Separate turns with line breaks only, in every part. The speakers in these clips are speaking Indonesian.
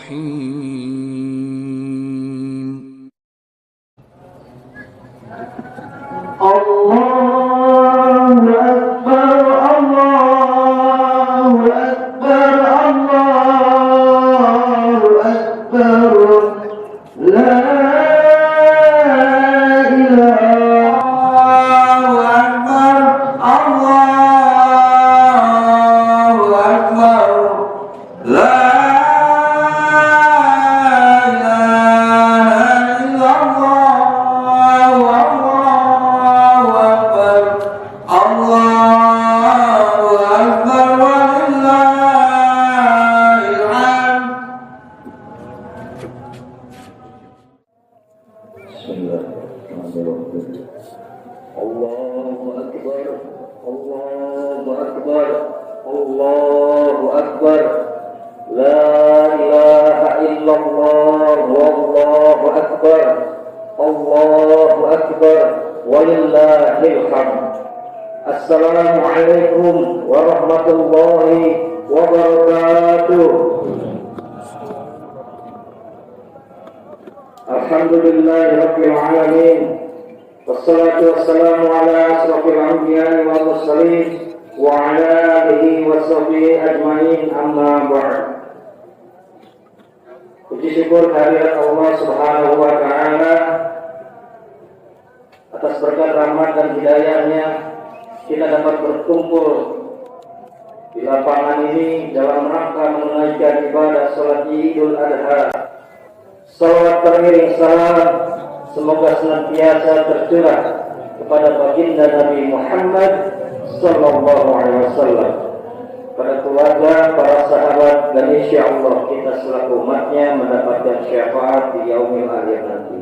الرحيم
الله أكبر الله أكبر الله أكبر لا إله الله أكبر لا Assalamualaikum warahmatullahi wabarakatuh. Alhamdulillahirabbil alamin. Wassalatu wassalamu ala asrofil anbiya'i wal mursalin wa ala alihi wa sahbihi ajmain, amma ba'd. Puji syukur kehadirat Allah Subhanahu wa taala atas berkat rahmat dan hidayahnya kita dapat berkumpul di lapangan ini dalam rangka menunaikan ibadah salat Idul Adha. Salawat beriring salam semoga senantiasa tercurah kepada baginda Nabi Muhammad sallallahu alaihi wasallam, pada keluarga, para sahabat, dan insya Allah kita selaku umatnya mendapatkan syafaat di yaumil akhir nanti.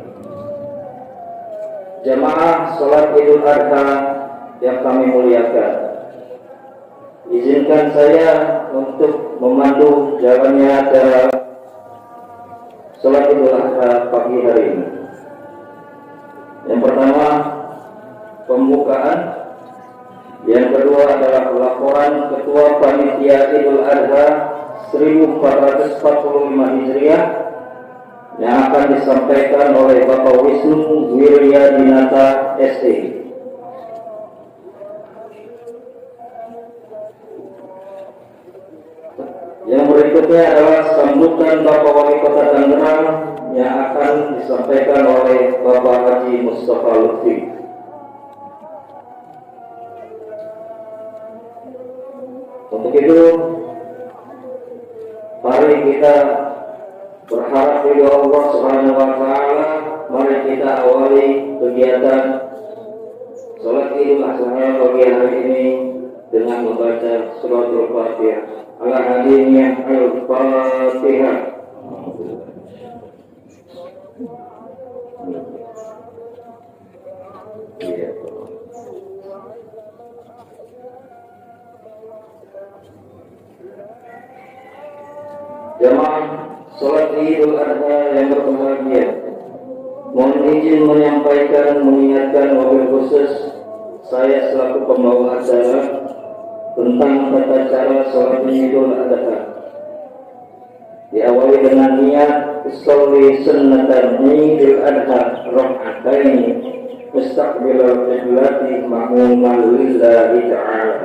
Jamaah salat Idul Adha yang kami muliakan, izinkan saya untuk memandu jalannya acara salat Idul Adha pagi hari ini. Yang pertama, pembukaan. Yang kedua adalah laporan Ketua Panitia Idul Adha 1445 Hijriah yang akan disampaikan oleh Bapak Wisnu Wiryadinata ST. Yang berikutnya adalah sambutan Bapak Wali Kota Tangerang yang akan disampaikan oleh Bapak Haji Mustafa Lutfi. Untuk itu, mari kita berharap ridho Allah Subhanahu wa taala. Mari kita awali kegiatan salat Idul Adha pagi hari ini dengan membaca suratul Fatihah. Ala hadiniya al-Fatihah. Jamaah salat Idul Adha yang berbahagia, mohon izin mengingatkan wabil khusus saya selaku pembawa acara tentang tata cara salat Idul Adha. Diawali dengan niat sholli sunnatan Idul Adha rak'ataini mustaqbilal qiblati ma'muman lillahi ta'ala,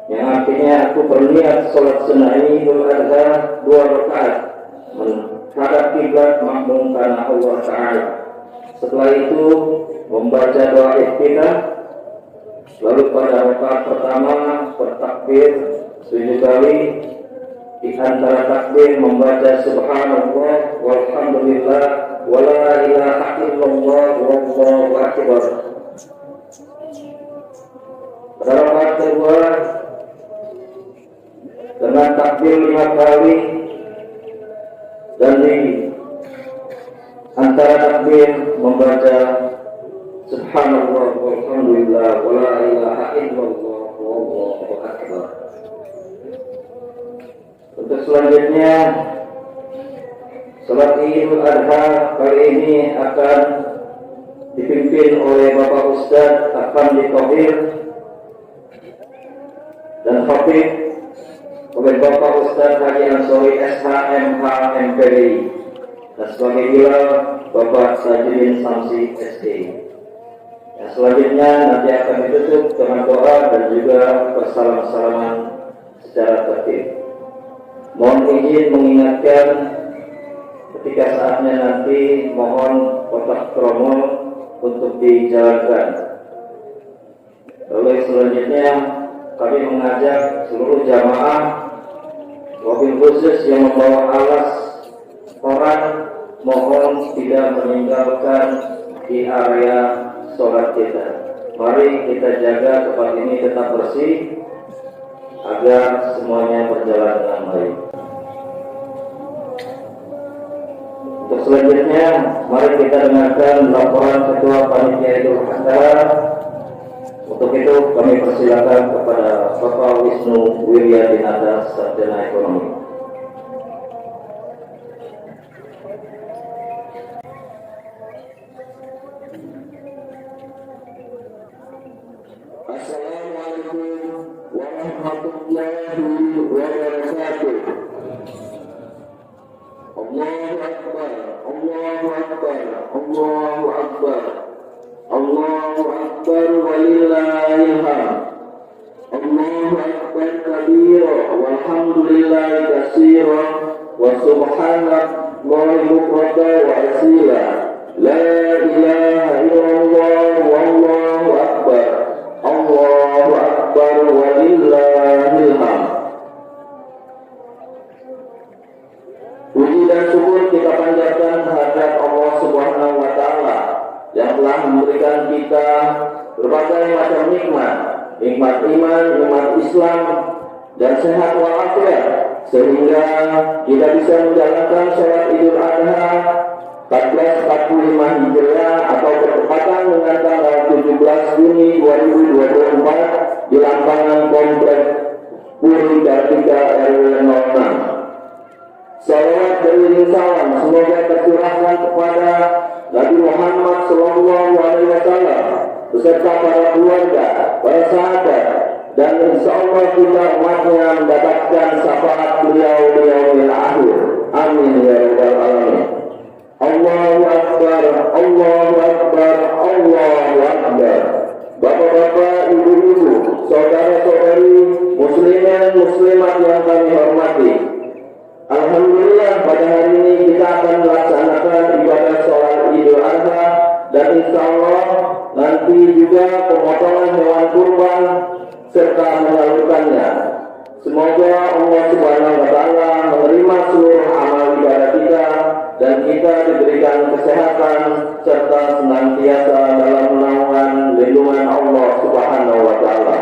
yang artinya aku berniat salat sunnah Idul Adha 2 rakaat menghadap kiblat makmum karena Allah Ta'ala. Setelah itu membaca doa iftitah. Lalu pada rakaat pertama bertakbir 7 kali. Di antara takbir membaca subhanallah walhamdulillah wala ilaha illallah wallahu akbar. Pada rakaat kedua dengan takbir 5 kali, dan di antara takbir membaca subhanallah walhamdulillah wala ilaha illallah wallahu akbar. Untuk selanjutnya salat Idul Adha kali ini akan dipimpin oleh Bapak Ustadz Afandi Tohir dan Khatib kepada Bapak Ustadz Haji Ansori SHMH MPDI, dan sebagai gila Bapak Sajidin Samsi SD. Yang selanjutnya nanti akan ditutup dengan doa dan juga persalam-salaman secara tertib. Mohon izin mengingatkan ketika saatnya nanti mohon kotak promo untuk dijalankan. Lalu selanjutnya kami mengajak seluruh jamaah wabil khusus yang membawa alas koran mohon tidak meninggalkan di area sholat kita. Mari kita jaga tempat ini tetap bersih agar semuanya berjalan dengan baik. Untuk selanjutnya, mari kita dengarkan laporan Ketua Panitia Idul Adha. Untuk itu kami persilakan kepada Bapak Wisnu Wiryadinata, Sarjana Ekonomi.
Assalamualaikum warahmatullahi wabarakatuh. Allahu Akbar, Allahu Akbar, Allahu Akbar, Allahu Akbar walillahil hamd. Allahu Akbar kabira walhamdulillahi katsira wa subhanallahi bukratan wa asila. La ilaha illallah wallahu akbar. Allahu Akbar walillahil hamd. Puji dan syukur kita panjatkan terhadap Allah Subhanahu wa taala yang telah memberikan kita berbagai macam nikmat, nikmat iman, nikmat Islam dan sehat walafiat, sehingga kita bisa menjalankan sholat Idul Adha 1445 Hijriah atau bertepatan dengan tanggal 17 Juni 2024 di lapangan Komplek Puri Kartika RW 06. Salawat dan salam semoga tercurahkan kepada Nabi Muhammad SAW beserta para keluarga, para sahabat, dan insya Allah kita umatnya mendapatkan syafaat beliau di yaumil akhir. Amin ya rabbal alamin. Allahu Akbar, Allahu Akbar, Allahu Akbar. Bapak-bapak, ibu-ibu, saudara-saudari, muslimin, muslimat yang kami hormati, alhamdulillah pada hari ini kita akan melaksanakan ibadah sholat Idul Adha, dan insya Allah nanti juga pemotongan hewan kurban serta menyalurkannya. Semoga Allah Subhanahu wa taala menerima seluruh amal ibadah kita dan kita diberikan kesehatan serta senantiasa dalam naungan lindungan Allah Subhanahu wa taala.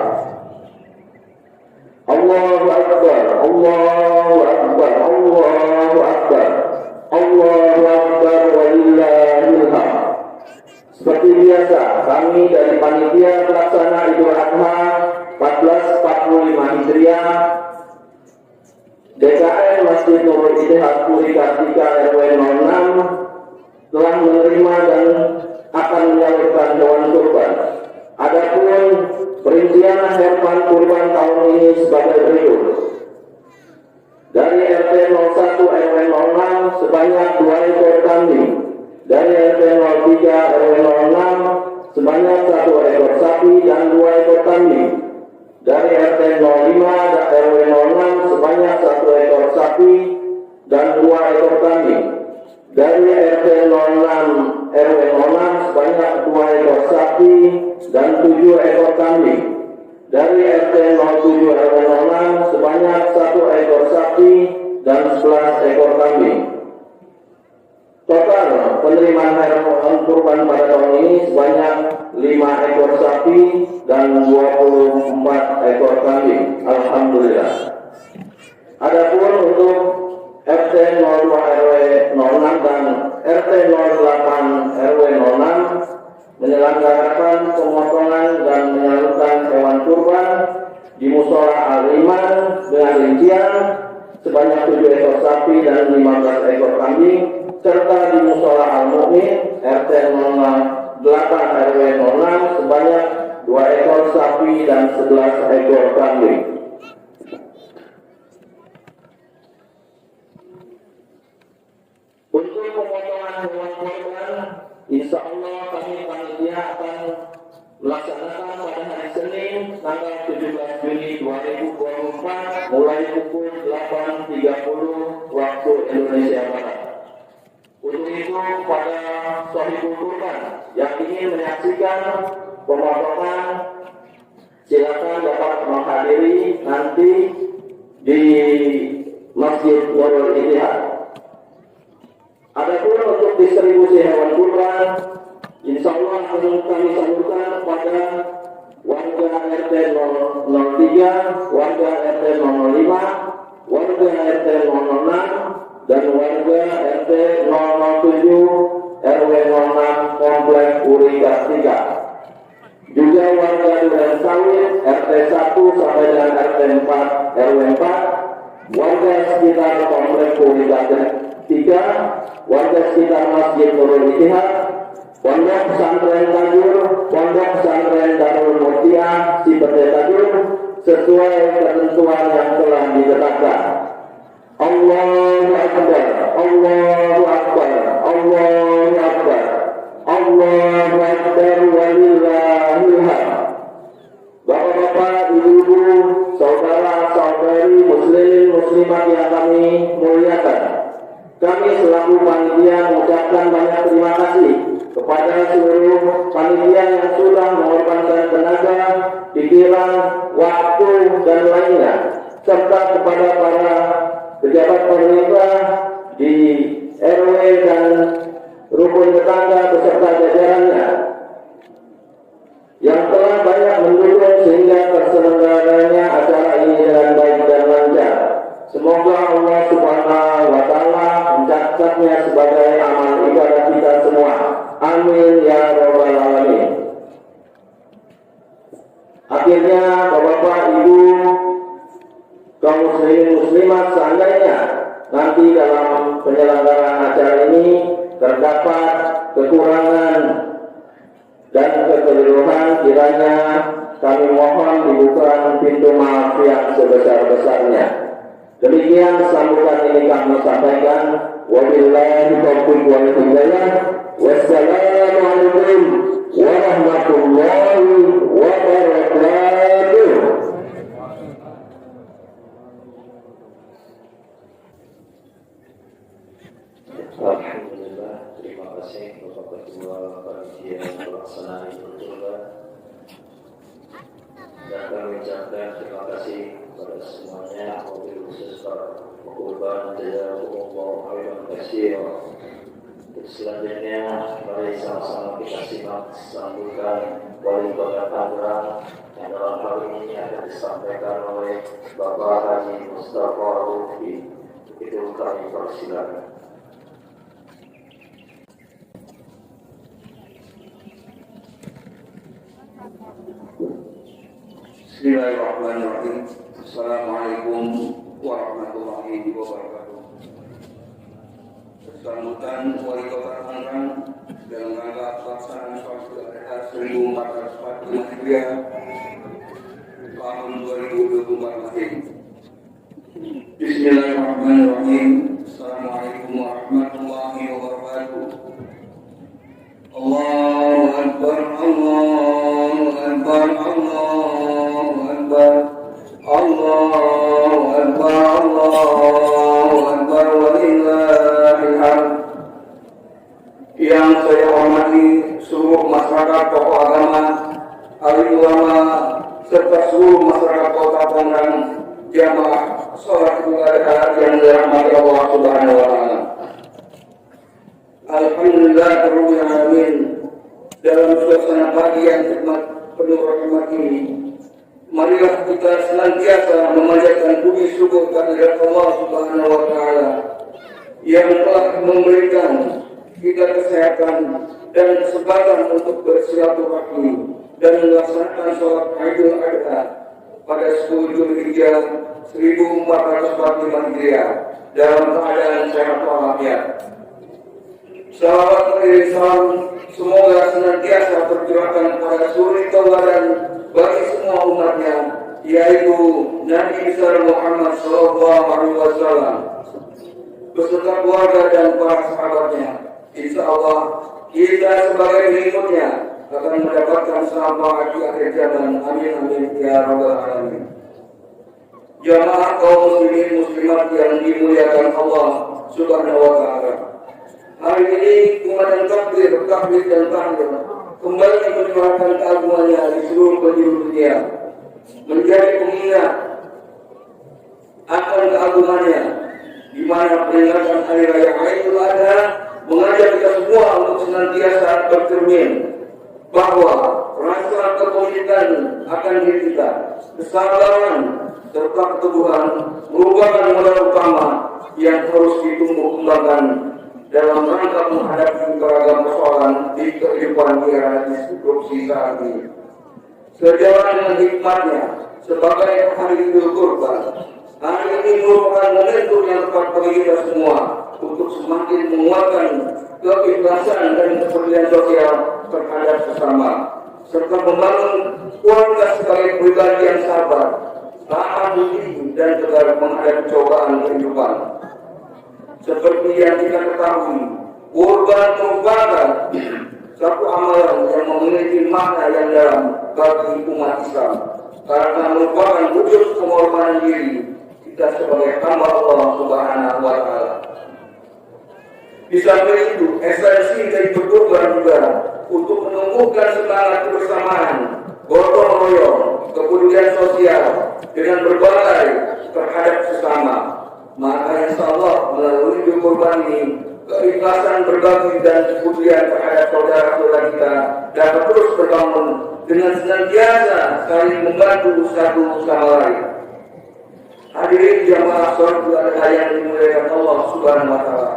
Allahu Akbar, Allahu Akbar, Allahu Akbar, Allahu Akbar walillahil hamd. Seperti biasa, kami dari Panitia Pelaksana Idul Adha 1445 Hijriah DKM Masjid Nurul Ittihad Puri Kartika RW 06 telah menerima dan akan menyalurkan hewan kurban. Adapun perincian hewan kurban tahun ini sebagai berikut. Dari RT 01 RW 06 sebanyak 2 ekor kambing. Dari RT 03 RW 06 sebanyak 1 ekor sapi dan 2 ekor kambing. Dari RT 05 RW 06 sebanyak 1 ekor sapi dan 2 ekor kambing. Dari RT 06 RW 06 sebanyak 2 ekor sapi dan 7 ekor kambing. Dari RT 07 RW 06 sebanyak 1 ekor sapi dan 11 ekor kambing. Total penerimaan hewan kurban pada tahun ini sebanyak 5 ekor sapi dan 24 ekor kambing. Alhamdulillah. Adapun untuk RT 02 RW 06 dan RT 08 RW 06 menyelenggarakan pemotongan dan menyalurkan hewan kurban di Musola Al-Iman dengan rincian sebanyak 7 ekor sapi dan 15 ekor kambing, serta di Musola Al-Mu'min RT 08 RW 06 sebanyak 2 ekor sapi dan 11 ekor kambing. hewan korban, insya Allah kami panitia akan melaksanakan pada hari Senin tanggal 17 Juni 2024 mulai pukul 8.30 waktu Indonesia Barat. Untuk itu pada Sohibul Kurban yang ingin menyaksikan pemotongan silakan dapat menghadiri nanti di Masjid Nurul Ittihad. Adapun untuk distribusi hewan kurban, insya Allah akan kami salurkan pada warga RT 003, warga RT 005, warga RT 006, dan warga RT 007 RW 06 Komplek Puri Kartika. Juga warga Duren Sawit RT 1 sampai dengan RT 4 RW 4, warga sekitar Komplek Puri Kartika, warga sekitar Masjid Nurul Ittihad, Pondok Pesantren Tajur, Pondok Pesantren Darul Mutia, Cipete Tajur, sesuai ketentuan yang telah ditetapkan. Allahu Akbar, Allahu Akbar, Allahu Akbar, Allahu Akbar, walillahil hamd. Bapak-bapak, ibu-ibu, saudara-saudari muslimin muslimat yang kami muliakan, kami selaku panitia mengucapkan banyak terima kasih kepada seluruh panitia yang sudah mengorbankan tenaga, pikiran, waktu, dan lainnya, serta kepada para pejabat pemerintah di RW dan rukun tetangga beserta jajarannya yang telah banyak mendukung sehingga terselenggaranya acara ini dengan baik dan lancar. Semoga Allah Subhanahu wa Ta'ala mencatatnya sebagai amal ibadah kita semua. Amin ya rabbal alamin. Akhirnya Bapak Ibu kaum muslimin muslimat, seandainya nanti dalam penyelenggaraan acara ini terdapat kekurangan dan kekeliruan, kiranya kami mohon dibuka pintu maaf yang sebesar-besarnya. Demikian sambutan ini kami sampaikan. Wabillahi taufiq wal hidayah. Wassalamualaikum warahmatullahi wabarakatuh.
Alhamdulillah, terima kasih kepada Ketua Panitia Pelaksana Idul Kurban, dan kami ucapkan terima kasih kepada semuanya, wabil khusus para kurban jazakumullah khairan katsira. Selanjutnya mari sama-sama kita simak sambutan Wali Kota Tangerang yang dalam hal ini akan disampaikan oleh Bapak Haji Mustafa Lutfi. Itu kami persilakan.
Bismillahirrahmanirrahim. Assalamualaikum warahmatullahi wabarakatuh. Sambutan Wali Kota Tangerang dalam rangka pelaksanaan sholat Idul Adha 1445 Hijriah tahun 2024 Masih. Bismillahirrahmanirrahim. Assalamualaikum warahmatullahi wabarakatuh. Allahu Akbar, Allahu Akbar, Allahu Akbar, Allahu Akbar, Allahu Akbar, walillahil hamd. Yang saya hormati seluruh masyarakat, tokoh agama, alim ulama, serta seluruh masyarakat Kota Tangerang, jamaah sholat Idul Adha yang dirahmati Allah Subhanahu wa Ta'ala. Alhamdulillah rabbil alamin. Dalam suasana pagi yang hikmat penuh rahmat ini, marilah kita senantiasa memanjatkan puji syukur kehadirat Allah Subhanahu wa Ta'ala yang telah memberikan kita kesehatan dan kesempatan untuk bersilaturahmi dan melaksanakan sholat Idul Adha pada 10 Zulhijjah 1445 Hijriah dalam keadaan sehat walafiat. Salawat dan salam semoga senantiasa tercurahkan kepada suri tauladan bagi semua umatnya, yaitu Nabi besar Muhammad SAW beserta keluarga dan para sahabatnya Insya Allah kita sebagai pengikutnya akan mendapatkan selamat di akhir zaman. Amin amin ya rabbal alamin. Jamaah kaum muslimin muslimat yang dimuliakan Allah Subhanahu wa taala. Hari ini kumpulan takbir dan tahmid kembali menyuarakan keagungannya di seluruh penjuru dunia, menjadi pengingat akan keagungannya, di mana peringatan hari raya Idul Adha mengajak kita semua untuk senantiasa bercermin bahwa rasa kepemilikan akan diri kita, kesabaran serta keteguhan merupakan modal utama yang harus ditumbuh kembangkan dalam rangka menghadapi beragam persoalan di kehidupan era disrupsi saat ini. Sejalan dengan hikmatnya sebagai hari Idul Kurban, hari ini merupakan momentum yang tepat bagi kita semua untuk semakin menguatkan keikhlasan dan kepedulian sosial terhadap sesama, serta membangun kualitas sebagai pribadi yang sabar, tahan diri dan tegar menghadapi cobaan kehidupan. Seperti yang kita ketahui, kurban merupakan satu amalan yang memiliki makna yang dalam bagi umat Islam, karena merupakan wujud pengorbanan diri kita sebagai hamba Allah Subhanahu wa taala. Di samping itu, esensi dari berkurban juga untuk menumbuhkan semangat kebersamaan, gotong royong, kepedulian sosial dengan berbagai terhadap sesama. Maka insya Allah melalui berkurban ini, keikhlasan berbagi dan kepedulian terhadap saudara-saudara kita dapat terus berbangun dengan senantiasa saling membantu satu sama lain. Hadirin jamaah sholat Idul Adha yang dimuliakan Allah Subhanahu wa taala.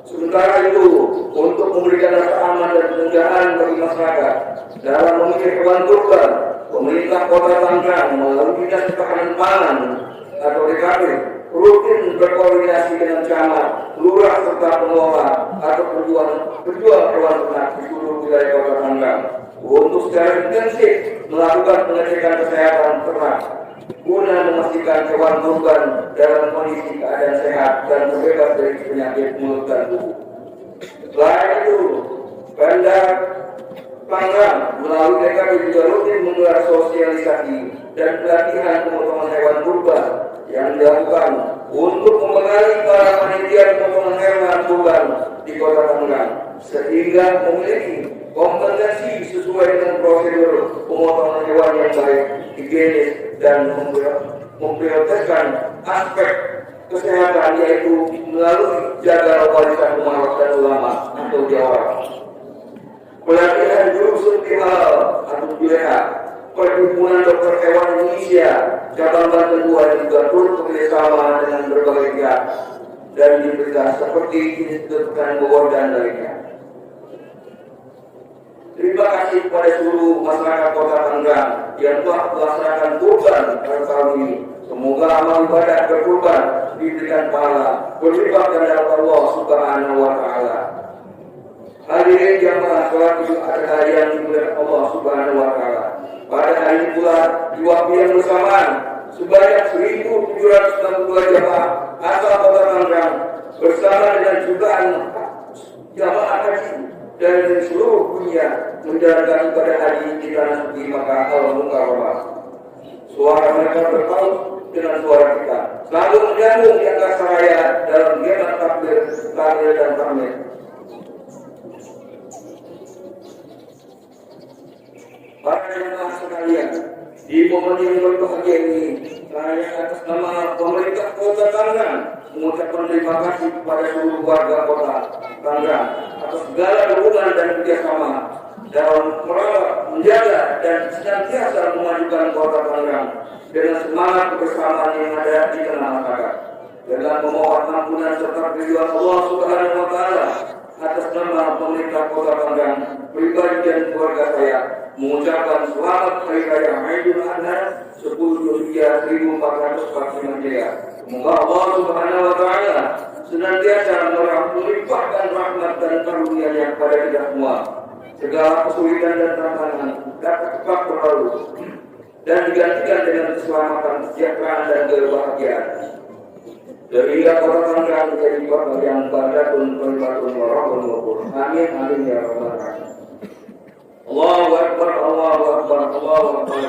Sementara itu, untuk memberikan rasa aman dan kemudahan bagi masyarakat dalam memilih hewan kurban, pemerintah Kota Tangerang melalui Dinas Ketahanan Pangan atau DKP rutin berkoordinasi dengan camat, lurah serta pengelola atau penjual hewan ternak di seluruh wilayah Kota Tangerang untuk secara intensif melakukan pengecekan kesehatan ternak guna memastikan hewan kurban dalam kondisi keadaan sehat dan terbebas dari penyakit mulut dan kuku. Selain itu, Pemda Tangerang melalui DKP juga rutin menggelar sosialisasi dan pelatihan pemotongan hewan kurban yang dilakukan untuk membekali para panitia pemotongan hewan kurban di Kota Tangerang sehingga memiliki kompetensi sesuai dengan prosedur pemotongan hewan yang baik, higienis dan memprioritaskan aspek kesehatan, yaitu melalui jaga warisan umat dan ulama atau jawab. Pelatihan jurusun halal atau juleha Perhimpunan Dokter Hewan Indonesia Cabang Banten 2 juga turut bekerjasama dengan berbagai pihak dan diberikan seperti Institut Pertanian Bogor dan lainnya. Terima kasih kepada seluruh masyarakat Kota Tangerang yang telah melaksanakan kurban pada tahun ini. Semoga amal ibadah berkurban diberikan pahala berlipat dari Allah Subhanahu wa taala. Hadirin jamaah sholat Idul Adha yang dimuliakan Allah Subhanahu wa taala. Pada hari ini pula diwakti yang bersamaan sebanyak 1.762 jamaah asal Kota Tangerang bersama dengan jutaan jamaah haji dari seluruh dunia menjalankan ibadah haji di tanah suci Makkah Al-Mukarramah. Suara mereka berpaut dengan suara kita, selalu menyambung di angkasa raya dalam gemak takbir, tahlil dan tahmid. Para jemaah sekalian, di momen yang berbahagia ini, saya atas nama pemerintah Kota Tangerang mengucapkan terima kasih kepada seluruh warga Kota Tangerang atas segala dukungan dan kerjasama dalam merawat, menjaga dan senantiasa memajukan Kota Tangerang dengan semangat kebersamaan yang ada di tengah masyarakat. Dengan memohon ampunan serta keriduan Allah Subhanahu wa taala atas nama pemerintah Kota Tangerang, pribadi dan keluarga saya mengucapkan selamat hari raya Idul Adha 10 Zulhijjah 1445 Hijriah. Semoga Allah Subhanahu wa taala senantiasa melimpahkan rahmat dan karunia-Nya kepada kita semua. Segala kesulitan dan tantangan dapat cepat berlalu dan digantikan dengan keselamatan, kesejahteraan dan kebahagiaan. Sehingga pertengkaran menjadi korban yang badatun warahmatullahi. Amin amin ya rabbal alamin. Allahu akbar Allahu akbar Allahu akbar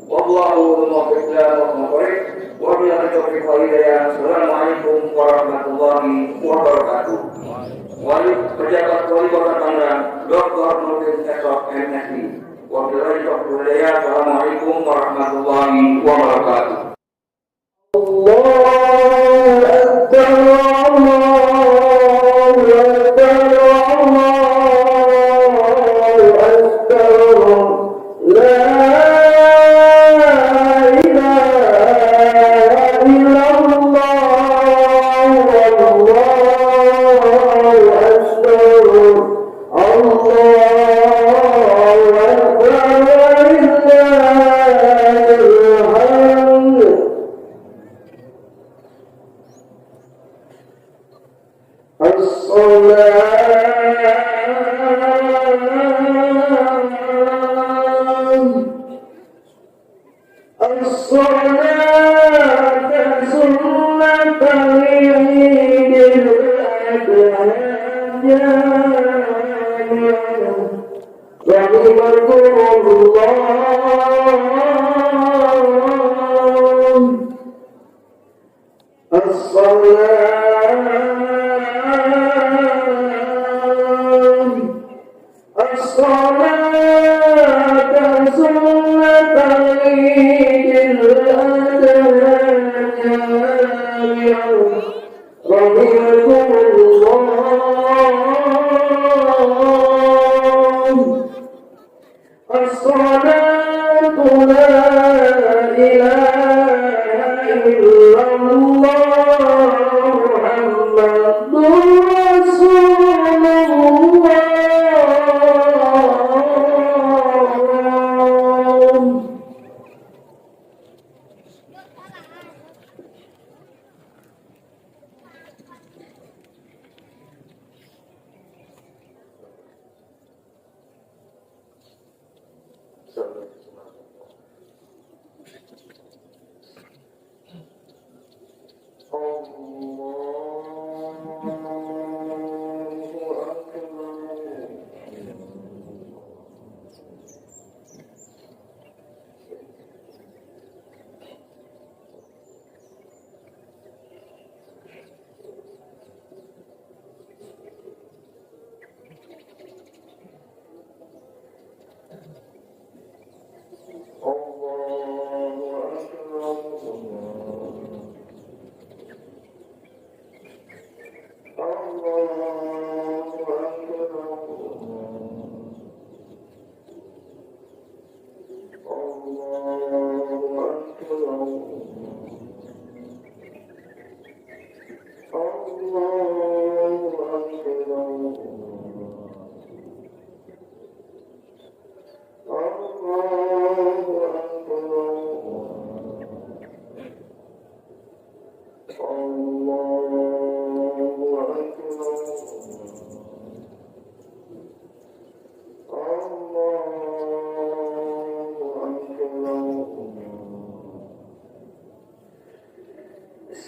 wallahu muwaffiq ila aqwamit wa billahi taufiq wal hidayah. Assalamualaikum warahmatullahi wabarakatuh. Wali pejabat wali kota Tangerang Dr. Nurdin Esok MSI. Wabillahi taufiq wal hidayah. Assalamualaikum warahmatullahi wabarakatuh.
الله أكبر الله أكبر الله أكبر لا إله إلا الله والله أكبر الله أكبر ولله الحمد. الصلاة سنة العيد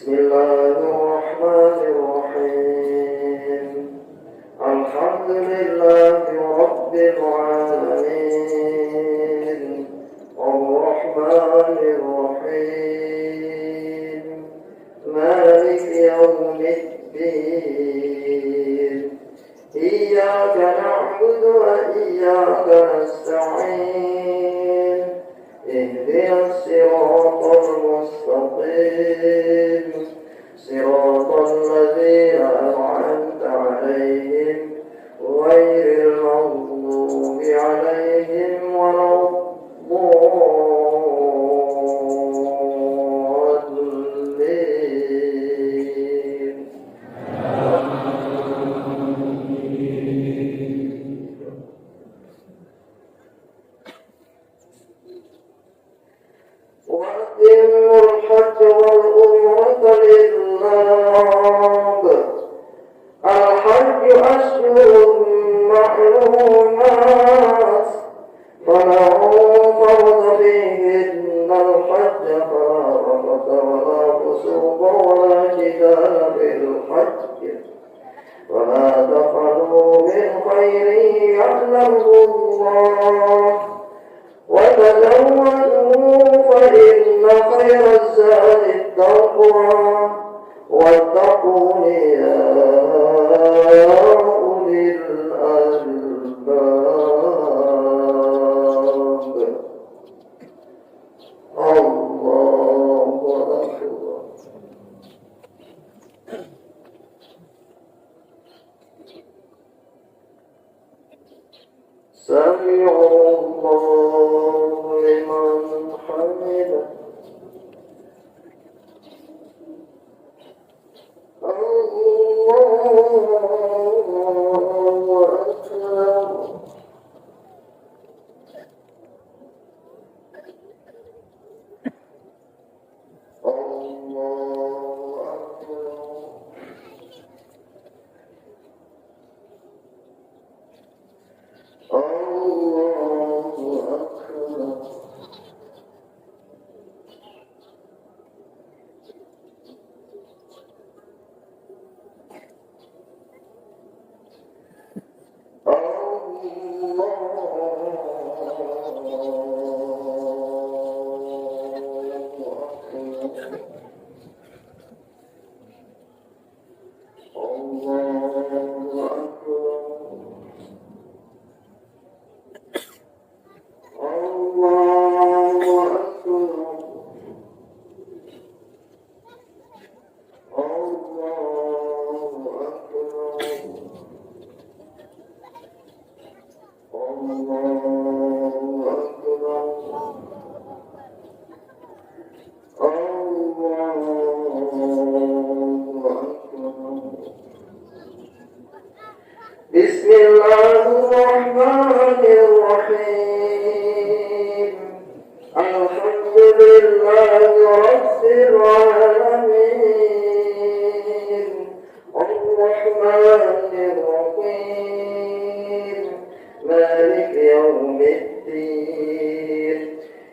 Bismillahirrahmanirrahim. Alhamdulillahi Rabbil Alamin. Ar-Rahmanir-Rahim. Malik Yawmiddin. Iyyaka na'budu wa iyyaka nasta'in. Ihdinas siratal mustaqim. صراط الذين أنعمت عليهم غير المغضوب عليهم ولا الضالين. وأتموا الحج والعمرة لله. الحج أشهر معلومات فمن فرض فيهن الحج فلا رفث ولا فسوق
خير يعلمه الله وتزودوا فإن خير الزاد التقوى واتقون يا أولي الألباب. الله أكبر. سمع الله لمن حمده. بسم الله الرحمن الرحيم. الحمد لله رب العالمين الرحمن الرحيم مالك يوم الدين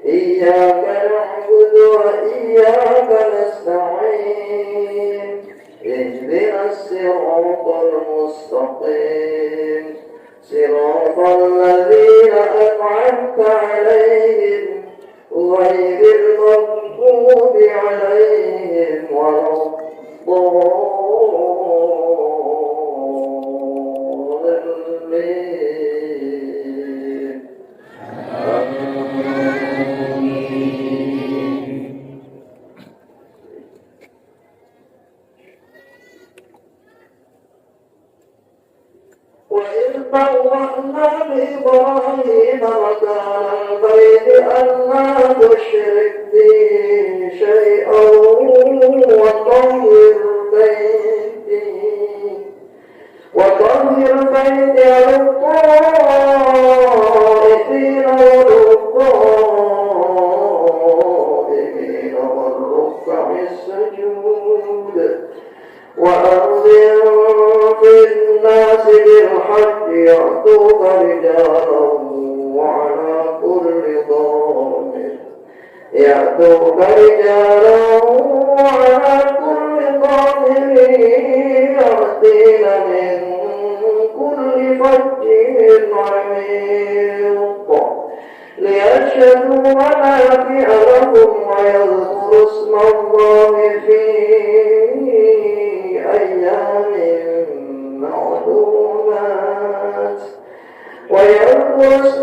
إياك نعبد وإياك نستعين اهدنا الصراط المستقيم صراط الذين أنعمت عليهم غير المغضوب عليهم ولا الضالين. وإذ بوأنا لإبراهيم مكان البيت ألا تشرك بي شيئا وطهر بيتي للطائفين والقائمين والركع السجود وأذن في الناس بالحج يأتوك رجالا وعلى كل ضامر يأتين من كل فج عميق ليشهدوا منافع لهم ويذكروا اسم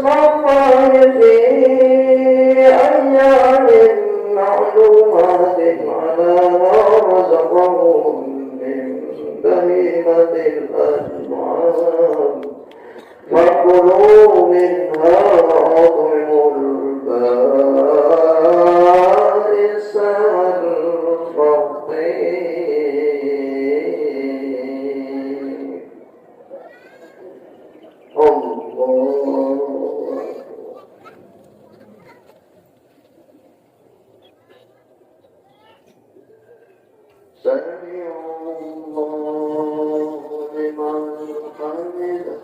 الله في أيام معلومات على ما رزقهم من بهيمة الأنعام فكلوا منها وأطعموا البائس الفقير. الله سمع الله لمن حمده.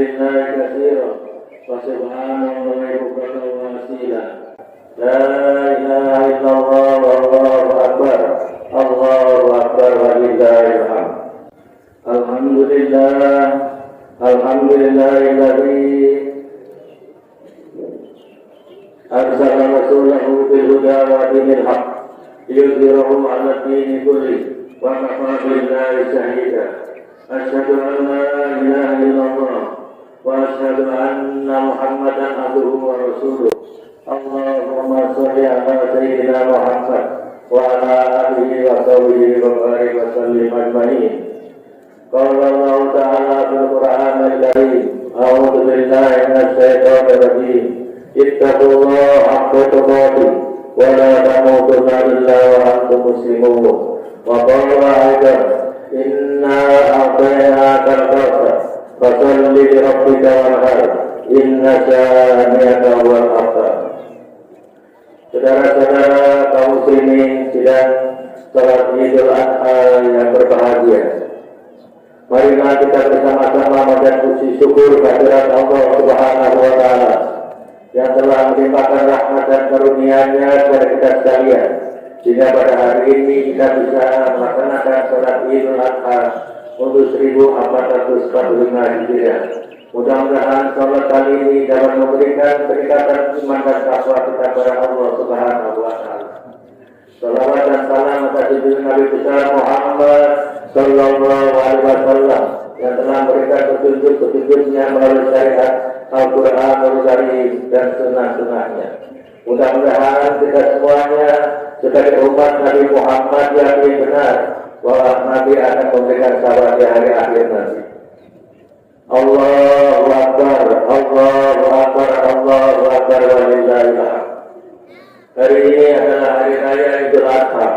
لله كثيرا وسبحان الله بكرة وأصيلا لا إله إلا الله والله أكبر الله أكبر ولله الحمد الحمد لله الذي أرسل رسوله بالهدى ودين الحق ليظهره على الدين كله وكفى بالله شهيدا أشهد أن لا إله إلا الله وأشهد أن محمدا عبده ورسوله اللهم صل على سيدنا محمد وعلى آله وصحبه وبارك وسلم أجمعين قال الله تعالى في القرآن الكريم أعوذ بالله من الشيطان الرجيم اتقوا الله حق تقاته ولا تموتن إلا وأنتم مسلمون وقال أيضا إنا أعطيناك الكوثر فصل لربك وانحر إن شانئك هو الأبتر. Saudara-saudara kaum muslimin sidang salat Idul Adha yang berbahagia. Marilah kita bersama-sama mengucap puji syukur kehadirat Allah Subhanahu wa taala yang telah melimpahkan rahmat dan karunia-Nya kepada kita sekalian, sehingga pada hari ini kita bisa melaksanakan salat Idul Adha untuk 1445 Hijriah. Mudah-mudahan salat kali ini dapat memberikan peningkatan iman dan takwa kita kepada Allah Subhanahu wa taala. Salawat dan salam atas junjungan Nabi besar Muhammad sallallahu alaihi wasallam yang telah memberikan petunjuk-petunjuknya melalui syariat Al-Qur'anul Karim dan sunnah-sunnahnya. Mudah-mudahan kita semuanya sebagai umat Nabi Muhammad yang benar bahwa Nabi akan memberikan sahabat di hari akhir nanti. Allahu Akbar, Allahu Akbar, Allahu Akbar walillahil hamd. Hari ini adalah hari raya Idul Adha.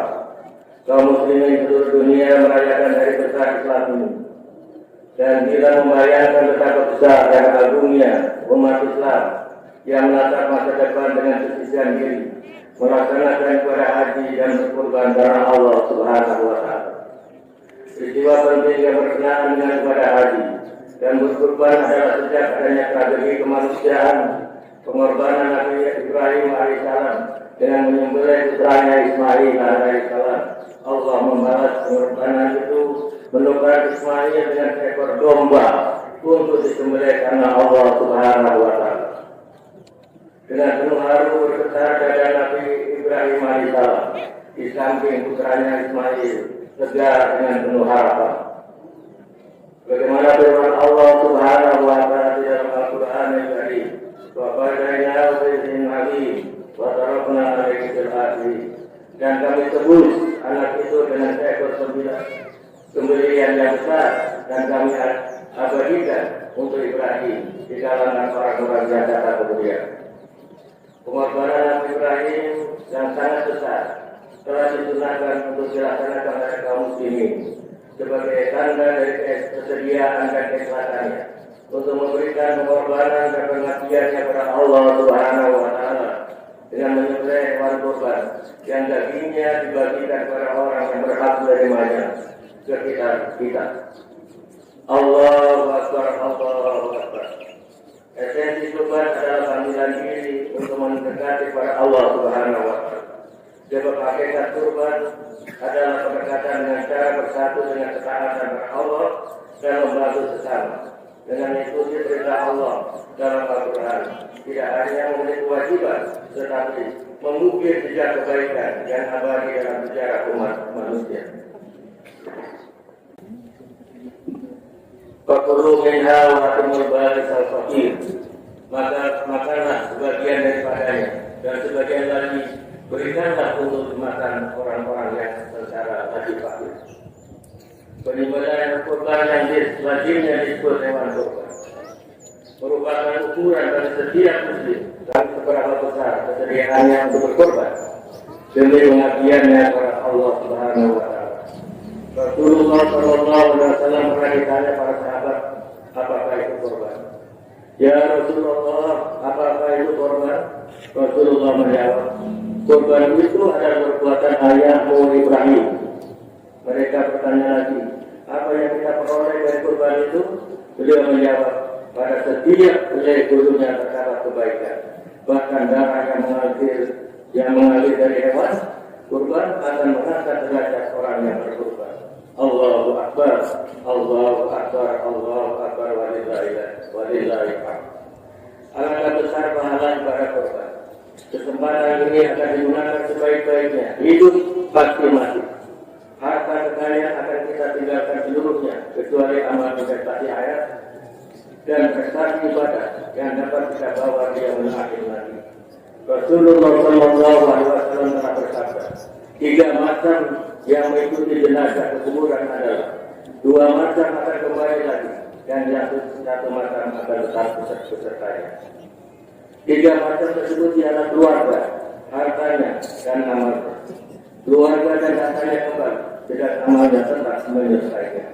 Kaum muslimin seluruh dunia merayakan hari besar Islam ini. Dan bila membayangkan betapa besar dan agungnya umat Islam yang menatap masa depan dengan kesucian diri, melaksanakan ibadah haji dan berkurban karena Allah Subhanahu wa taala. Peristiwa penting yang berkenaan dengan ibadah haji dan berkurban adalah sejak adanya tragedi kemanusiaan pengorbanan Nabi Ibrahim alaihissalam dengan menyembelih putranya Ismail alaihissalam. Allah membalas pengorbanan itu menukar Ismail dengan seekor domba untuk disembelih karena Allah Subhanahu wa taala. Dengan penuh haru bergetar dada Nabi Ibrahim alaihissalam di samping putranya Ismail tegar dengan penuh harapan. Bagaimana firman Allah Subhanahu wa taala di dalam Al-Qur'an Al-Karim, "Wa qadaina bi'izin 'alim wa tarakna 'alaihi fil akhirin." Dan kami tebus anak itu dengan seekor sembelihan yang besar dan kami abadikan untuk Ibrahim di kalangan orang-orang yang datang kemudian. Pengorbanan Nabi Ibrahim yang sangat besar telah disunahkan untuk dilaksanakan oleh kaum muslimin sebagai tanda dari kesediaan dan keikhlasannya untuk memberikan pengorbanan dan pengabdiannya kepada Allah Subhanahu wa taala dengan menyembelih hewan kurban yang dagingnya dibagikan kepada orang yang berhak menerimanya sekitar kita. Allahu Akbar, Allahu Akbar. Esensi kurban adalah panggilan diri untuk mendekati kepada Allah Subhanahu wa taala. Sebab hakikat kurban adalah pendekatan dengan cara bersatu dengan ketaatan kepada Allah dan membantu sesama. Dengan mengikuti perintah Allah dalam Al-Quran, tidak hanya memiliki kewajiban, tetapi mengukir jejak kebaikan yang abadi dalam sejarah umat manusia. Fakulu minha wa timul baris al-fakir. Makanlah sebagian daripadanya dan sebagian lagi berikanlah untuk dimakan orang-orang yang secara tadi fakir. Penyembelihan kurban yang lazimnya disebut hewan kurban merupakan ukuran dari setiap muslim dan seberapa besar kesediaannya untuk berkorban demi pengabdiannya kepada Allah Subhanahu wa taala. Rasulullah sallallahu alaihi wasallam pernah ditanya para sahabat, apakah itu kurban? Ya Rasulullah, apakah itu kurban? Rasulullah menjawab, kurban itu adalah perbuatan ayahmu Ibrahim. Mereka bertanya lagi, apa yang kita peroleh dari kurban itu? Beliau menjawab, pada setiap helai bulunya terdapat kebaikan. Bahkan darah yang mengalir dari hewan kurban akan mengangkat derajat orang yang berkurban. Allahu Akbar, Allahu Akbar, Allahu Akbar, walillahi hamd. Alangkah besar pahala ibadah kurban. Kesempatan ini akan digunakan sebaik-baiknya. Hidup pasti mati. Harta kekayaan akan kita tinggalkan seluruhnya kecuali amal investasi hayat dan prestasi ibadah yang dapat kita bawa dia mengakhiri nanti. Rasulullah Shallallahu Alaihi Wasallam telah bersabda, 3 macam yang mengikuti jenazah ke kuburan adalah 2 macam akan kembali lagi dan yang 1 macam akan tetap besertanya. 3 macam tersebut ialah keluarga, hartanya dan amalnya. Keluarga dan hartanya kembali, sedang amalnya tetap menyelesaikan.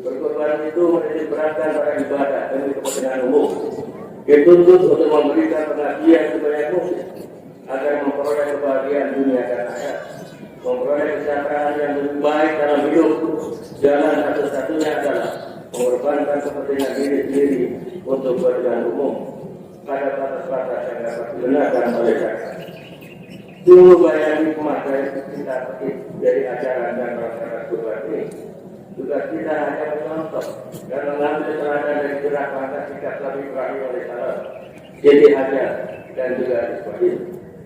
Berkorban itu menitiberatkan pada ibadah demi kepentingan umum. Dituntut untuk memberikan pengabdian sebanyak mungkin agar memperoleh kebahagiaan dunia dan akhirat, memperoleh kesejahteraan yang lebih baik dalam hidup. Jalan satu-satunya adalah mengorbankan kepentingan diri sendiri untuk kepentingan umum pada batas-batas yang dapat digunakan oleh syariat. Sungguh banyak hikmah kita petik dari ajaran dan masyarakat kurban ini. Juga kita hanya menonton dan mengambil teladan dari gerak langkah sikap Nabi Ibrahim alaihissalam, jadi hajar dan juga Ismail.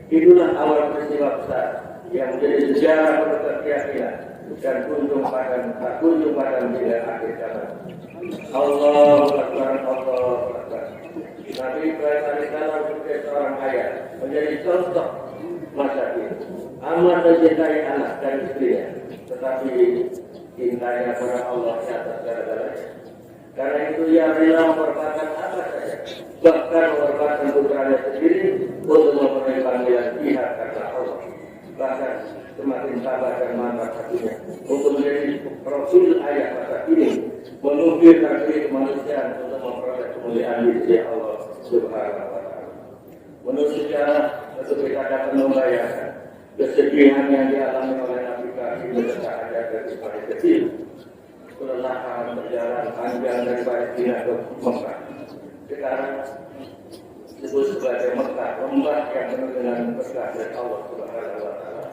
Itulah awal peristiwa besar yang menjadi sejarah penutup keyakinan dan kunjung pada hingga akhir zaman. Allahu Akbar, Allahu Akbar. Nabi Ibrahim alaihissalam sebagai seorang ayah menjadi contoh masa kini. Amat mencintai anak dan istrinya, tetapi cintanya kepada Allah di atas segala-galanya. Karena itu ia rela mengorbankan apa saja, bahkan mengorbankan putranya sendiri untuk memenuhi panggilan jihad karena Allah. Bahkan semakin sabar dan mantap hatinya untuk menjadi profil ayah masa kini, mengukir takdir kemanusiaan untuk memperoleh kemuliaan di sisi Allah Subhanahu wa Ta'ala. Menurut sejarah, tentu kita dapat membayangkan kesedihan yang dialami oleh Nabi Ibrahim beserta hajar dari Ismail kecil. Kelelahan berjalan panjang dari Palestina ke Mekah. Sekarang disebut sebagai Mekah, lembah yang penuh dengan berkah dari Allah Subhanahu wa Ta'ala.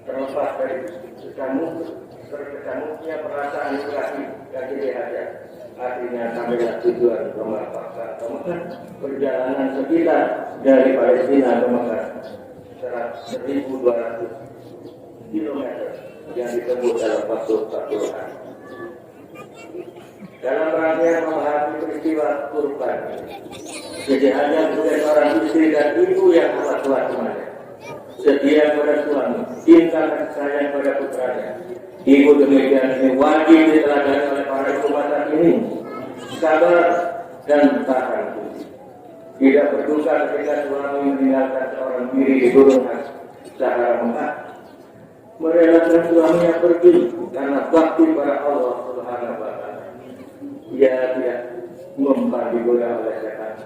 Terlepas dari kecamuknya perasaan migrasi dan ide hajar. Artinya sampailah tujuan rumah paksa ke Mekah, perjalanan sekitar dari Palestina ke Mekah 1.200 km yang ditempuh dalam waktu 40 hari. Dalam rangkaian memahami peristiwa kurban, jadi hanya sebagai seorang istri dan ibu yang amat kuat semuanya, setia pada suami, cinta dan sayang pada putranya. Ibu demikian ini wajib diteladani oleh para ibu masa ini, sabar dan tahan. Tidak berduka ketika suami meninggalkan seorang diri di gunung Sahara Mekah, merelakan suaminya pergi karena bakti pada Allah Subhanahu wa Ta'ala. Ia tidak mempan digoda oleh setan.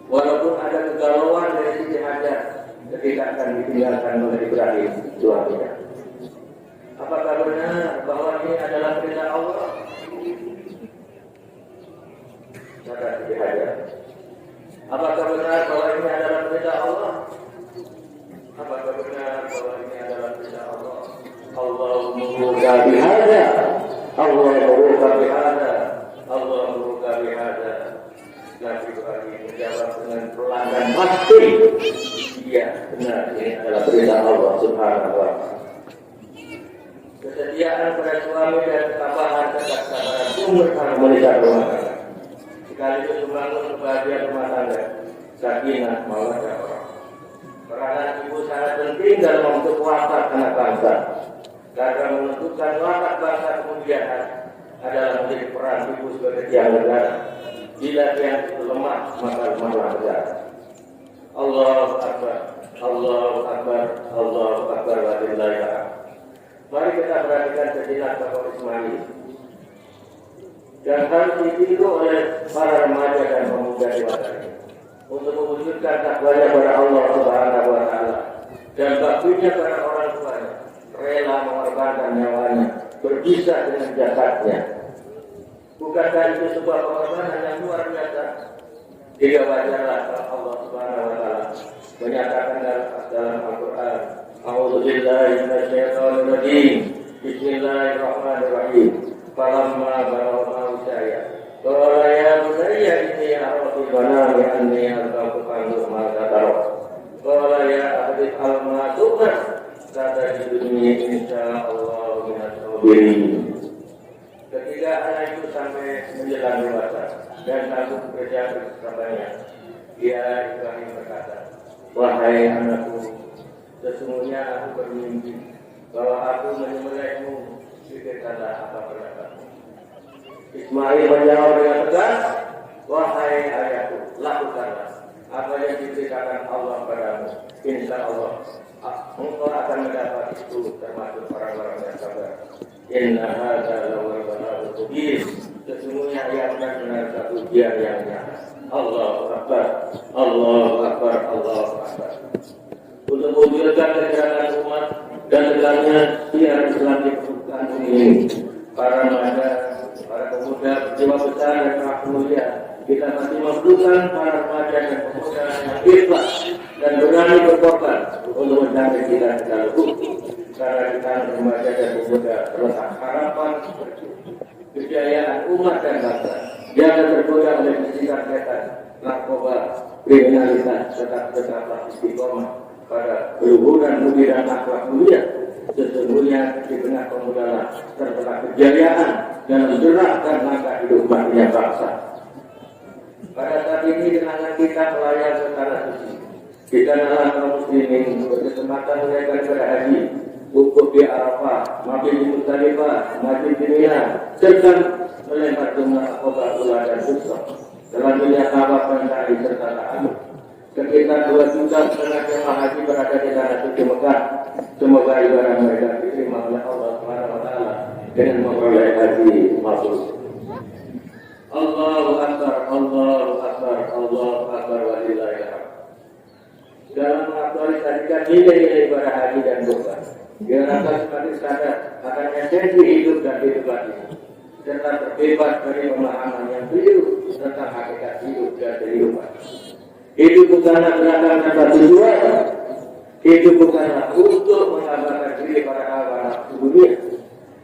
Walaupun ada kegalauan dari sisi hajar ketika akan ditinggalkan oleh Ibrahim suaminya. Apakah benar bahwa ini adalah perintah Allah? Kata sisi hajar. Apakah benar bahwa ini adalah perintah Allah? Apakah benar bahwa ini adalah perintah Allah? Allahumma bihada, Allahumma bihada, Allahumma bihada. Nabi Ibrahim menjawab dengan pelanggan pasti. Iya, benar, ini adalah perintah Allah Subhanahu wa Ta'ala. Kesetiaan pada suami dan ketabahan serta kesabaran sumber harmonis rumah tangga. Sekaligus membangun kebahagiaan rumah tangga, sakinah mawaddah warahmah. Peranan ibu sangat penting dalam membentuk watak anak bangsa. Karena menentukan watak bangsa kemudian adalah menjadi peran ibu sebagai tiang negara. Bila tiang itu lemah, maka lemahlah negara. Allahu Akbar, Allahu Akbar, Allahu Akbar, walillahi hamd. Mari kita perhatikan sejenak tokoh Ismail dan harus ditiru oleh para remaja dan pemuda dewasa ini untuk mewujudkan takwanya pada Allah Subhanahu wa Ta'ala dan baktinya pada orang tuanya, rela mengorbankan nyawanya, berpisah dengan jasadnya Bukankah itu sebuah pengorbanan yang luar biasa? Jika bacalah Allah Subhanahu wa taala menyatakan dalam Al-Qur'an, A'udzubillahi minasyaitonir rajim. Bismillahirrahmanirrahim. Falamma balagha saya. Qala ya bunayya inni a'udzu billahi anni azzabu anhu ma tadar. Qala ya abdi al-ma'tuba satajiduni insyaallah minas sabirin. Ketika anak itu sampai menjelang dewasa dan sanggup bekerja bersamanya, dia Ibrahim berkata, wahai anakku, sesungguhnya aku bermimpi bahwa aku menyembelihmu, pikirkanlah apa pendapatmu. Ismail menjawab dengan tegas, wahai ayahku, lakukanlah apa yang diberitakan Allah padamu. Insya Allah, engkau akan mendapat itu termasuk orang-orang yang sabar. Inna hadza lawal balagul mubin. Sesungguhnya ia benar-benar satu ujian yang nyata. Allahu Akbar, Allahu Akbar, Allahu Akbar. Untuk mewujudkan kegiatan umat dan tegaknya siar Islam di permukaan bumi ini, para pemuda berjiwa besar dan para pemuda, kita masih memerlukan para remaja dan pemuda yang ikhlas dan berani berkorban untuk mencapai cita-cita luhur. Karena kita remaja dan pemuda terletak harapan kejayaan umat dan bangsa. Jangan tergoda oleh bisikan setan, narkoba, kriminalitas, tetaplah istiqomah pada keluhuran budi dan akhlak mulia. Sesungguhnya di tengah pemuda terletak kejayaan dalam gerak dan langkah hidup umatnya bangsa. Pada saat ini kenangan kita melayang secara suci. Kita adalah kaum muslimin berkesempatan menaikkan ibadah haji, wukuf di Arafah, mabit di Muzdalifah, mabit di Mina, serta melempar jumlah akobah, ulah dan susah. Selanjutnya tawaf dan sa'i serta ta'amud. Sekitar 2,5 juta jemaah haji berada di tanah suci Mekah. Semoga ibadah mereka diterima oleh Allah Subhanahu wa taala dengan memperoleh haji mabrur. Allahu Akbar, Allahu Akbar, Allahu Akbar walillahil hamd. Dalam mengaktualisasikan nilai-nilai ibadah haji dan kurban, diharapkan semakin sadar akan esensi hidup dan kehidupan ini, serta terbebas dari pemahaman yang keliru tentang hakikat hidup dan kehidupan. Hidup bukanlah gerakan tanpa tujuan. Hidup bukanlah untuk mengabarkan diri para anak dunia.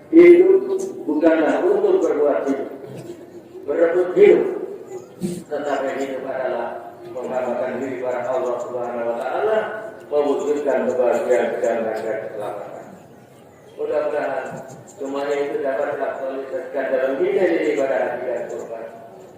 Hidup bukanlah untuk berbuat hidup, berebut hidup, tetapi hidup adalah mengabarkan diri para Allah Subhanahu wa taala, mewujudkan kebahagiaan, kedamaian dan keselamatan. Mudah-mudahan semuanya itu dapat dilaksanakan dalam nilai ibadah haji dan kurban,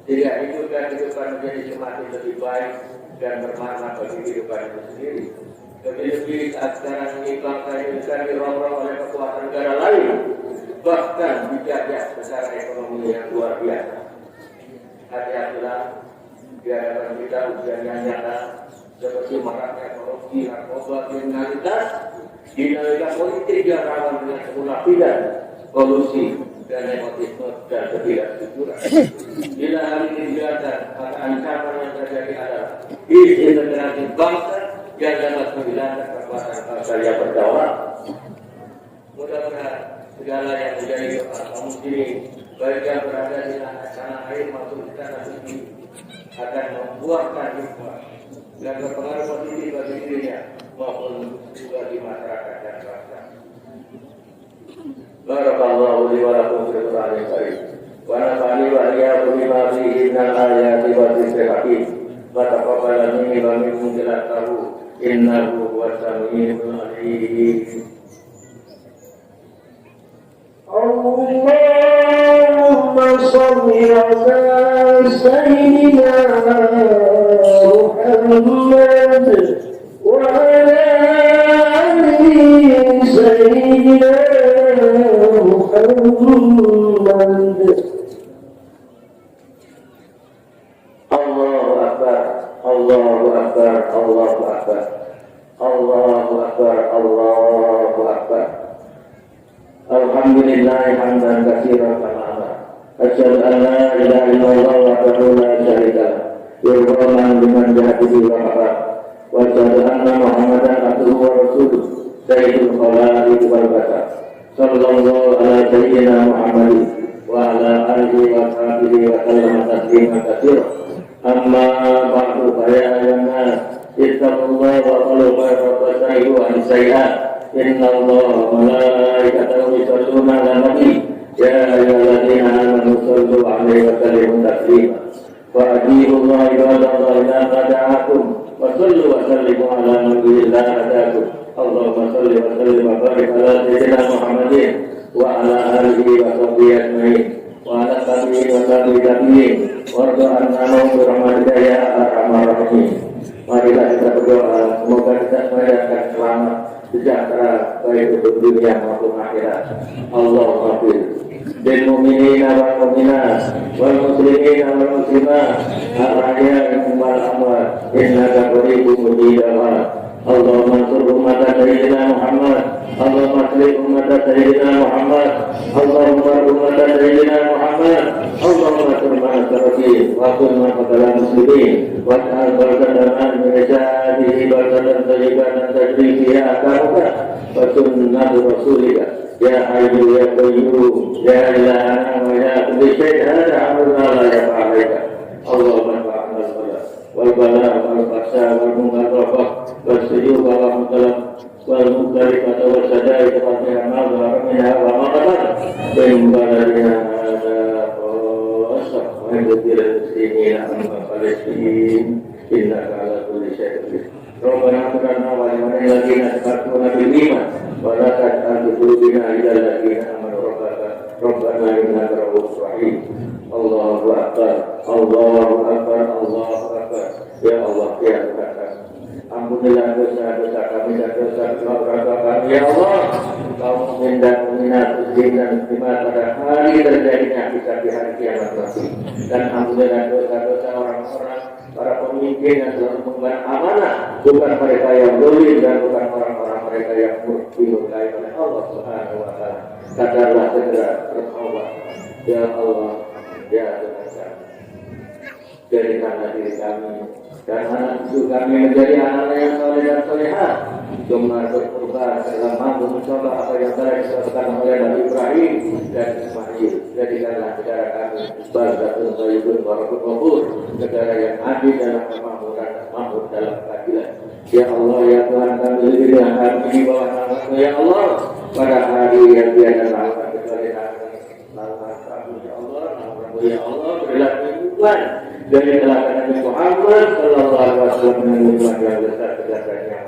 sehingga hidup dan kehidupan menjadi semakin lebih baik dan bermakna bagi kehidupan itu sendiri. Lebih-lebih saat sekarang ini bangsa Indonesia dirongrong oleh kekuatan negara lain, bahkan dijajah secara ekonomi yang luar biasa. Hati-hatilah di hadapan kita ujian yang nyata seperti maraknya korupsi, narkoba, kriminalitas, dinamika politik yang rawan dengan kemunafikan, kolusi dan nepotisme dan ketidakjujuran. Bila hal ini dibiarkan, maka ancaman yang terjadi adalah disintegrasi bangsa yang dapat menghilangkan kekuatan bangsa yang berdaulat. Mudah-mudahan segala yang menjadi kaum muslimin, baik yang berada di tanah air maupun di tanah suci, akan membuahkan hikmah dan berpengaruh positif bagi dirinya maupun juga di masyarakat dan bangsa. Barakallahu li wa lakum fil Qur'anil karim. Wa nafa'ani wa iyyakum bima fihi minal ayati wa dzikril hakim. Wa taqabbal minni wa minkum tilawatahu innahu huwas samiul alim.
Allahumma shalli ala sayyidina Muhammad wa ala ali sayyidina Muhammad.
Allahu Akbar, Allahu Akbar, Allahu Akbar, Allahu Akbar, Allahu Akbar. Alhamdulillah hamdan katsiran kama asyhadu an la ilaha illallah wahdahu la syarika lahu yurman biman jahadihi wa qara wa asyhadu anna Muhammadan abduhu wa rasuluh sayyidul khalaiqi wal bashar sallallahu ala sayyidina Muhammadin وعلى آله وصحبه وسلم تسليما كثيرا. أما بعد فيا أيها الناس اتقوا الله وقولوا خيرا واجتنبوا عن السيئات إن الله وملائكته يصلون على النبي يا أيها الذين آمنوا صلوا عليه وسلموا تسليما. فأجيبوا الله عباد الله إذا دعاكم وصلوا وسلموا على من به الله هداكم. اللهم صل وسلم وبارك على سيدنا محمد وعلى آله وصحبه أجمعين وعلى tabi'in wa tabi'in warga an-namu birahmatika ya arhamar rahimin. Marilah kita berdoa semoga kita semuanya akan selamat sejahtera baik untuk dunia maupun akhirat. Allahumma fir lil mu'minina wal mu'minat wal muslimina wal muslimat al-ahya'i wal amwat innaka qaribun mujibud da'wat. Allahumma ansur umat sayyidina Muhammad, Allahumma aslih umat sayyidina Muhammad, Allahumma umat sayyidina Muhammad, Allahumma turman sarqin wa kun maqdal muslimin wa ta'al barakatan min jadihi barakatan tayyibatan tajri fiha akamuka wa sunnatu rasulika ya hayyu ya qayyum ya ilahana wa ya kulli syai'in hada amruna la yafa'alika. Allahumma fa'alna salat wal bala wal fahsya wal munkar wal sujud wal mutalab wal munkari wa sadai taqaddama amal wa ramina wa maqatan bin baladina wa bil muslimin amma palestin innaka ala kulli syai'in qadir. Rabbana atina wa lana alladhina sabaquna bil iman wa la taj'al qulubana ila alladhina amanu rabbana innaka ra'ufur rahim. Allahu akbar, Allahu akbar, Allahu akbar. Ya Allah, ya Tuhan kami, ampunilah dosa-dosa kami dan dosa-dosa kami. Ya Allah, Kau mengindah muslim dan muslimat pada hari terjadinya kisah di hari kiamat nanti. Dan ampunilah dosa-dosa orang-orang para pemimpin yang telah mengemban amanah, bukan mereka yang zalim dan bukan orang-orang mereka yang dimurkai oleh Allah Subhanahu wa taala. Sadarlah segera bertaubat. Ya Allah, ya Tuhan kami, jadikanlah diri kami dan anak cucu kami menjadi anak yang soleh dan solehah, gemar berkorban dalam mampu mencoba apa yang telah disampaikan oleh Nabi Ibrahim dan Ismail. Jadikanlah negara kami baldatun thayyibun barakun ghafur, negara yang adil dalam kemakmuran dan makmur dalam keadilan. Ya Allah, ya Tuhan kami, lindungilah kami di bawah nama-Mu ya Allah pada hari yang tiada lawan kecuali nama kami ya Allah. Ya Allah, berilah kehidupan dari teladan Nabi Muhammad sallallahu alaihi wasallam dengan yang besar kejasaannya.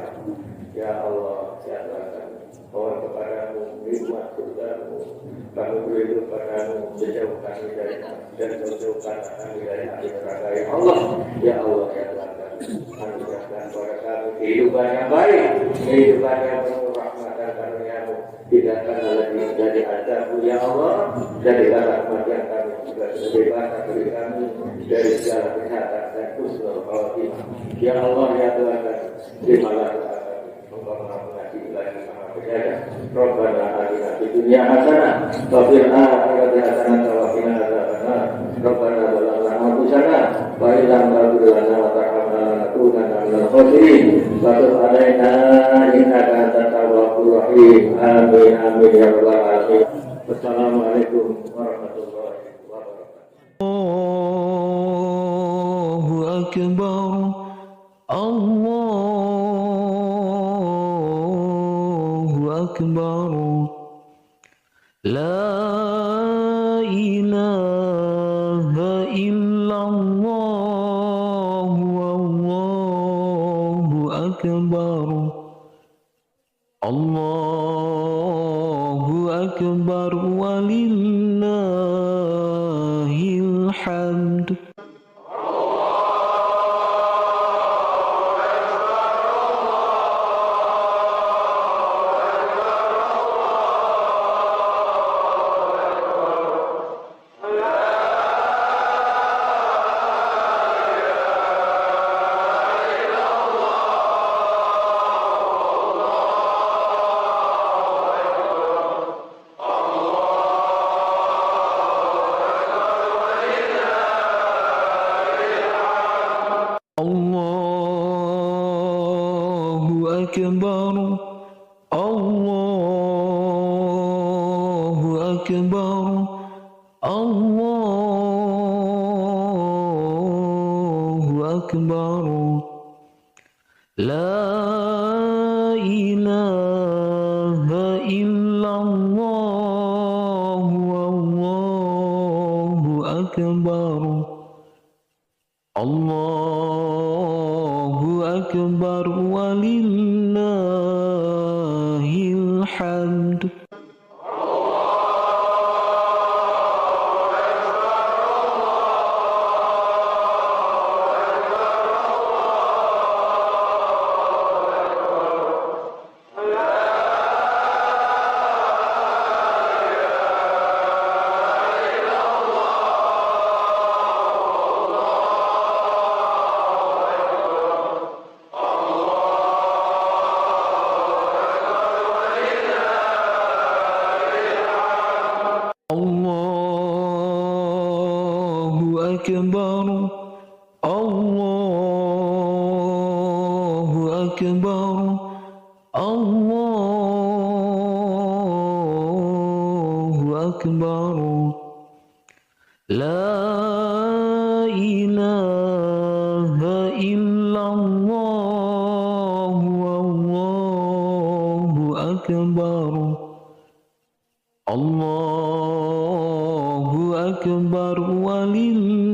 Ya Allah, ya Tuhan, mohon kepadamu nikmat surga-Mu, kami berlindung padamu, sejauh kami dari dan menjauhkan kami dari api neraka. Ya Allah, ya Allah, ya Tuhan kami, anugerahkan kepada kami kehidupan yang baik, kehidupan yang penuh rahmat dan karunia-Mu. Tidakkanlah lagi menjadi azab-Mu ya Allah, jadikanlah kematian kami juga kebebasan bagi kami dari segala kejahatan dan husnul khawatimah. Ya Allah, ya Tuhan kami, terimalah doa kami, Engkau Maha Pengasih lagi Maha Penjaga. Rabbana atina fid dunya hasanah wa fil akhirati hasanah wa qina adzabannar. Rabbana zalamna anfusana wa illam taghfir lana wa tarhamna lanakunanna minal khasirin. Wa tub 'alaina innaka antat tawwabur rahim. Amin amin ya rabbal alamin. Wassalamualaikum warahmatullahi wabarakatuh.
Allahu akbar, Allahu akbar, la ilaha illallah, Allahu akbar, Allahu akbar, walillahil hamd. Allahu akbar, Allahu akbar, Allahu Akbar. La ilaha illallah. Wallahu Akbar. Allahu Akbar walillahil hamd. Allahu Akbar. Allahu Akbar. Allahu Akbar. La ilaha illallah. Wallahu Akbar. Allahu Akbar walillahil